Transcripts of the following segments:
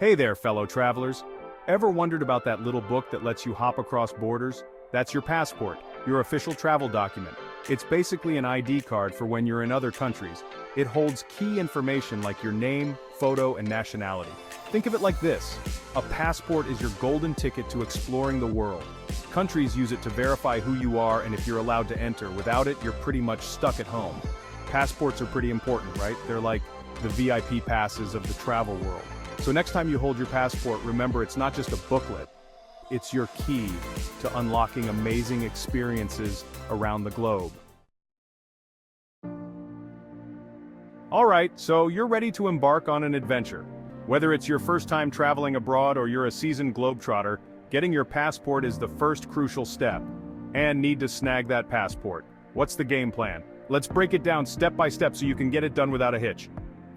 Hey there, fellow travelers. Ever wondered about that little book that lets you hop across borders? That's your passport, your official travel document. It's basically an ID card for when you're in other countries. It holds key information like your name, photo, and nationality. Think of it like this. A passport is your golden ticket to exploring the world. Countries use it to verify who you are and if you're allowed to enter. Without it, you're pretty much stuck at home. Passports are pretty important, right? They're like the VIP passes of the travel world. So next time you hold your passport, remember it's not just a booklet. It's your key to unlocking amazing experiences around the globe. Alright, so you're ready to embark on an adventure. Whether it's your first time traveling abroad or you're a seasoned globetrotter, getting your passport is the first crucial step. And need to snag that passport. What's the game plan? Let's break it down step by step so you can get it done without a hitch.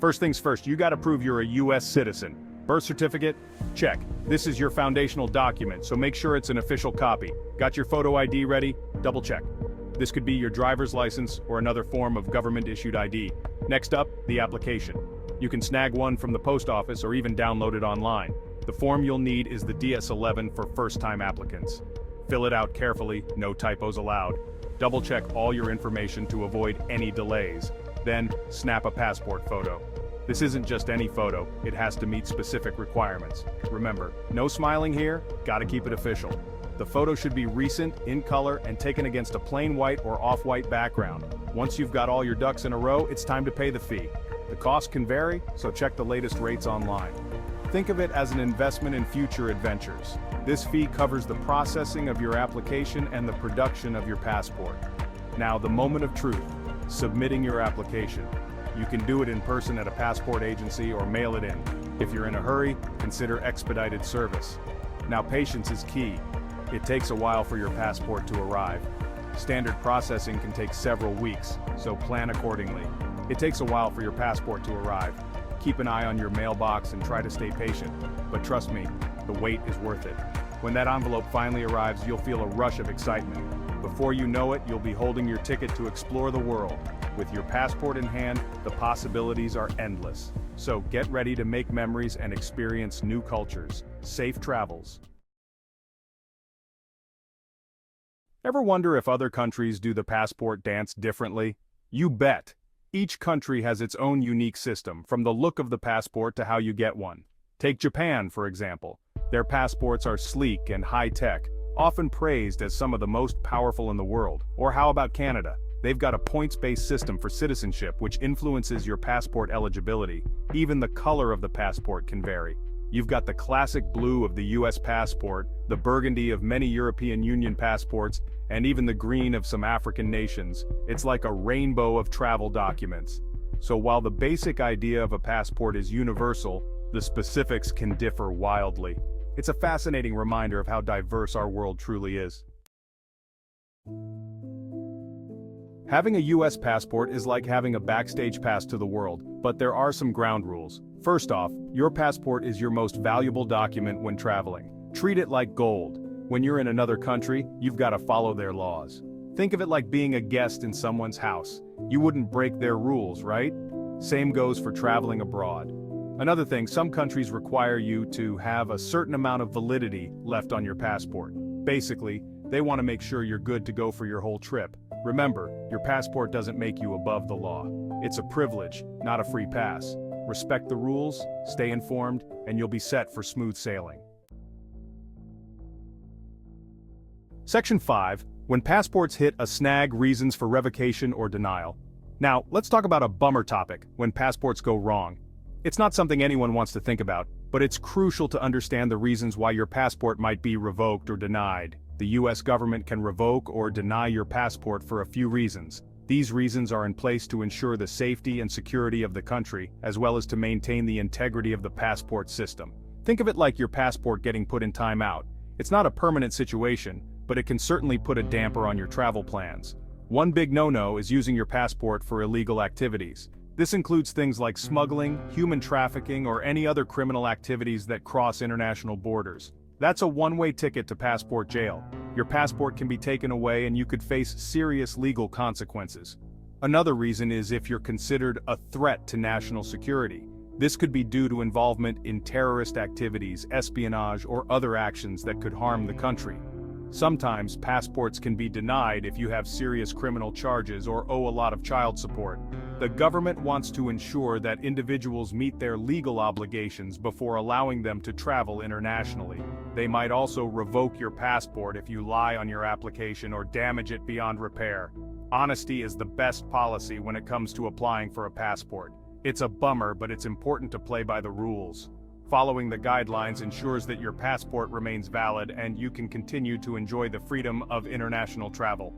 First things first, you gotta prove you're a US citizen. Birth certificate? Check. This is your foundational document, so make sure it's an official copy. Got your photo ID ready? Double check. This could be your driver's license or another form of government-issued ID. Next up, the application. You can snag one from the post office or even download it online. The form you'll need is the DS-11 for first-time applicants. Fill it out carefully, no typos allowed. Double-check all your information to avoid any delays. Then, snap a passport photo. This isn't just any photo, it has to meet specific requirements. Remember, no smiling here, gotta keep it official. The photo should be recent, in color, and taken against a plain white or off-white background. Once you've got all your ducks in a row, it's time to pay the fee. The cost can vary, so check the latest rates online. Think of it as an investment in future adventures. This fee covers the processing of your application and the production of your passport. Now, the moment of truth. Submitting your application. You can do it in person at a passport agency or mail it in. If you're in a hurry, consider expedited service. Now, patience is key. It takes a while for your passport to arrive. Standard processing can take several weeks, so plan accordingly. It takes a while for your passport to arrive. Keep an eye on your mailbox and try to stay patient. But trust me, the wait is worth it. When that envelope finally arrives, you'll feel a rush of excitement. Before you know it, you'll be holding your ticket to explore the world. With your passport in hand, the possibilities are endless. So get ready to make memories and experience new cultures. Safe travels. Ever wonder if other countries do the passport dance differently? You bet! Each country has its own unique system, from the look of the passport to how you get one. Take Japan, for example. Their passports are sleek and high-tech, often praised as some of the most powerful in the world. Or how about Canada? They've got a points-based system for citizenship which influences your passport eligibility. Even the color of the passport can vary. You've got the classic blue of the US passport, the burgundy of many European Union passports, and even the green of some African nations. It's like a rainbow of travel documents. So while the basic idea of a passport is universal, the specifics can differ wildly. It's a fascinating reminder of how diverse our world truly is. Having a US passport is like having a backstage pass to the world, but there are some ground rules. First off, your passport is your most valuable document when traveling. Treat it like gold. When you're in another country, you've got to follow their laws. Think of it like being a guest in someone's house. You wouldn't break their rules, right? Same goes for traveling abroad. Another thing, some countries require you to have a certain amount of validity left on your passport. Basically, they want to make sure you're good to go for your whole trip. Remember, your passport doesn't make you above the law. It's a privilege, not a free pass. Respect the rules, stay informed, and you'll be set for smooth sailing. Section 5. When passports hit a snag, reasons for revocation or denial. Now, let's talk about a bummer topic, when passports go wrong. It's not something anyone wants to think about, but it's crucial to understand the reasons why your passport might be revoked or denied. The US government can revoke or deny your passport for a few reasons. These reasons are in place to ensure the safety and security of the country, as well as to maintain the integrity of the passport system. Think of it like your passport getting put in timeout. It's not a permanent situation, but it can certainly put a damper on your travel plans. One big no-no is using your passport for illegal activities. This includes things like smuggling, human trafficking, or any other criminal activities that cross international borders. That's a one-way ticket to passport jail. Your passport can be taken away and you could face serious legal consequences. Another reason is if you're considered a threat to national security. This could be due to involvement in terrorist activities, espionage, or other actions that could harm the country. Sometimes passports can be denied if you have serious criminal charges or owe a lot of child support. The government wants to ensure that individuals meet their legal obligations before allowing them to travel internationally. They might also revoke your passport if you lie on your application or damage it beyond repair. Honesty is the best policy when it comes to applying for a passport. It's a bummer, but it's important to play by the rules. Following the guidelines ensures that your passport remains valid and you can continue to enjoy the freedom of international travel.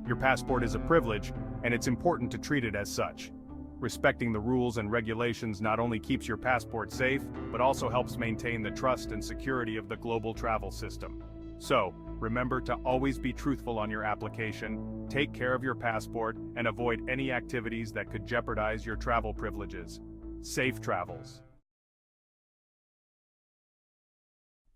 Your passport is a privilege, and it's important to treat it as such. Respecting the rules and regulations not only keeps your passport safe, but also helps maintain the trust and security of the global travel system. So, remember to always be truthful on your application, take care of your passport, and avoid any activities that could jeopardize your travel privileges. Safe travels.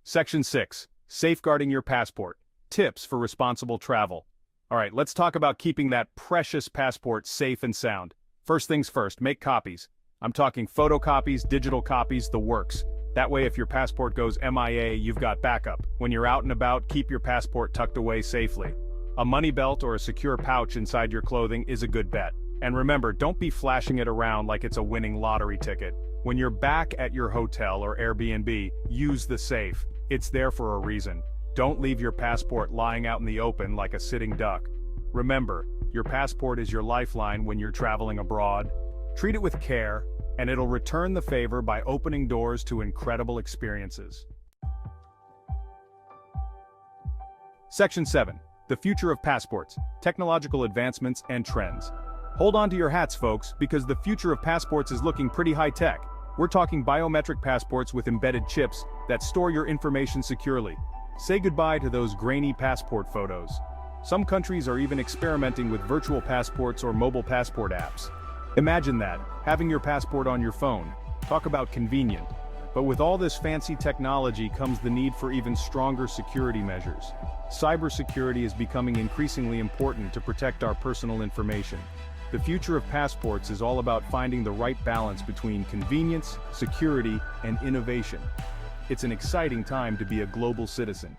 Section 6. Safeguarding your passport. Tips for responsible travel. Alright, let's talk about keeping that precious passport safe and sound. First things first, make copies. I'm talking photocopies, digital copies, the works. That way if your passport goes MIA, you've got backup. When you're out and about, keep your passport tucked away safely. A money belt or a secure pouch inside your clothing is a good bet. And remember, don't be flashing it around like it's a winning lottery ticket. When you're back at your hotel or Airbnb, use the safe. It's there for a reason. Don't leave your passport lying out in the open like a sitting duck. Remember, your passport is your lifeline when you're traveling abroad. Treat it with care, and it'll return the favor by opening doors to incredible experiences. Section 7. The future of passports, technological advancements, and trends. Hold on to your hats, folks, because the future of passports is looking pretty high-tech. We're talking biometric passports with embedded chips that store your information securely. Say goodbye to those grainy passport photos. Some countries are even experimenting with virtual passports or mobile passport apps. Imagine that, having your passport on your phone. Talk about convenient. But with all this fancy technology comes the need for even stronger security measures. Cybersecurity is becoming increasingly important to protect our personal information. The future of passports is all about finding the right balance between convenience, security, and innovation. It's an exciting time to be a global citizen.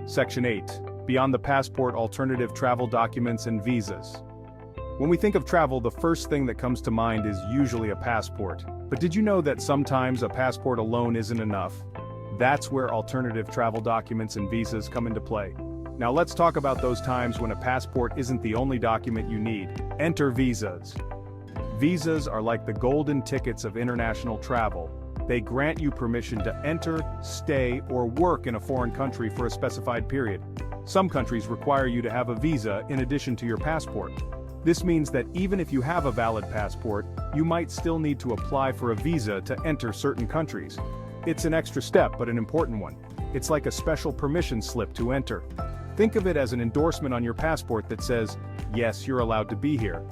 Section 8. Beyond the passport, alternative travel documents and visas. When we think of travel, the first thing that comes to mind is usually a passport. But did you know that sometimes a passport alone isn't enough? That's where alternative travel documents and visas come into play. Now let's talk about those times when a passport isn't the only document you need. Enter visas. Visas are like the golden tickets of international travel. They grant you permission to enter, stay, or work in a foreign country for a specified period. Some countries require you to have a visa in addition to your passport. This means that even if you have a valid passport, you might still need to apply for a visa to enter certain countries. It's an extra step, but an important one. It's like a special permission slip to enter. Think of it as an endorsement on your passport that says, yes, you're allowed to be here.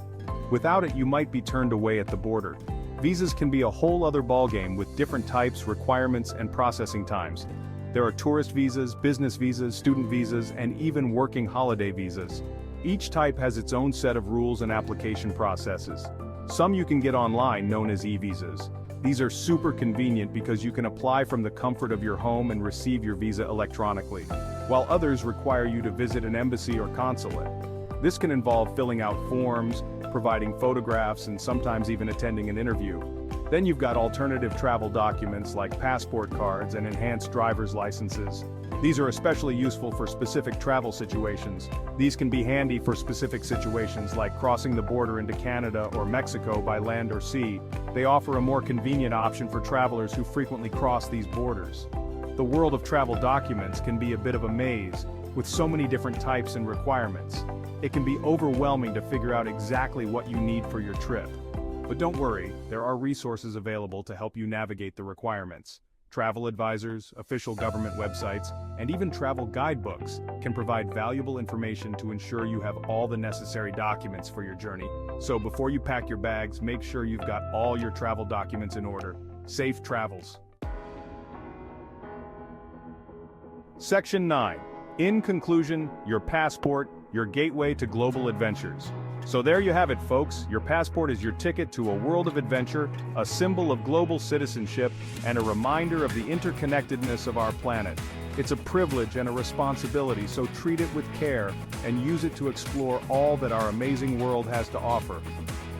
Without it, you might be turned away at the border. Visas can be a whole other ballgame with different types, requirements, and processing times. There are tourist visas, business visas, student visas, and even working holiday visas. Each type has its own set of rules and application processes. Some you can get online, known as e-visas. These are super convenient because you can apply from the comfort of your home and receive your visa electronically, while others require you to visit an embassy or consulate. This can involve filling out forms, providing photographs, and sometimes even attending an interview. Then you've got alternative travel documents like passport cards and enhanced driver's licenses. These are especially useful for specific travel situations. These can be handy for specific situations like crossing the border into Canada or Mexico by land or sea. They offer a more convenient option for travelers who frequently cross these borders. The world of travel documents can be a bit of a maze, with so many different types and requirements. It can be overwhelming to figure out exactly what you need for your trip. But don't worry, there are resources available to help you navigate the requirements. Travel advisors, official government websites, and even travel guidebooks can provide valuable information to ensure you have all the necessary documents for your journey. So before you pack your bags, make sure you've got all your travel documents in order. Safe travels. Section 9. In conclusion, your passport, your gateway to global adventures. So there you have it, folks. Your passport is your ticket to a world of adventure, a symbol of global citizenship, and a reminder of the interconnectedness of our planet. It's a privilege and a responsibility, so treat it with care and use it to explore all that our amazing world has to offer.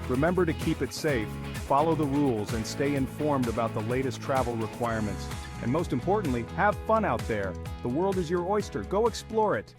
Remember to keep it safe, follow the rules, and stay informed about the latest travel requirements. And most importantly, have fun out there. The world is your oyster. Go explore it.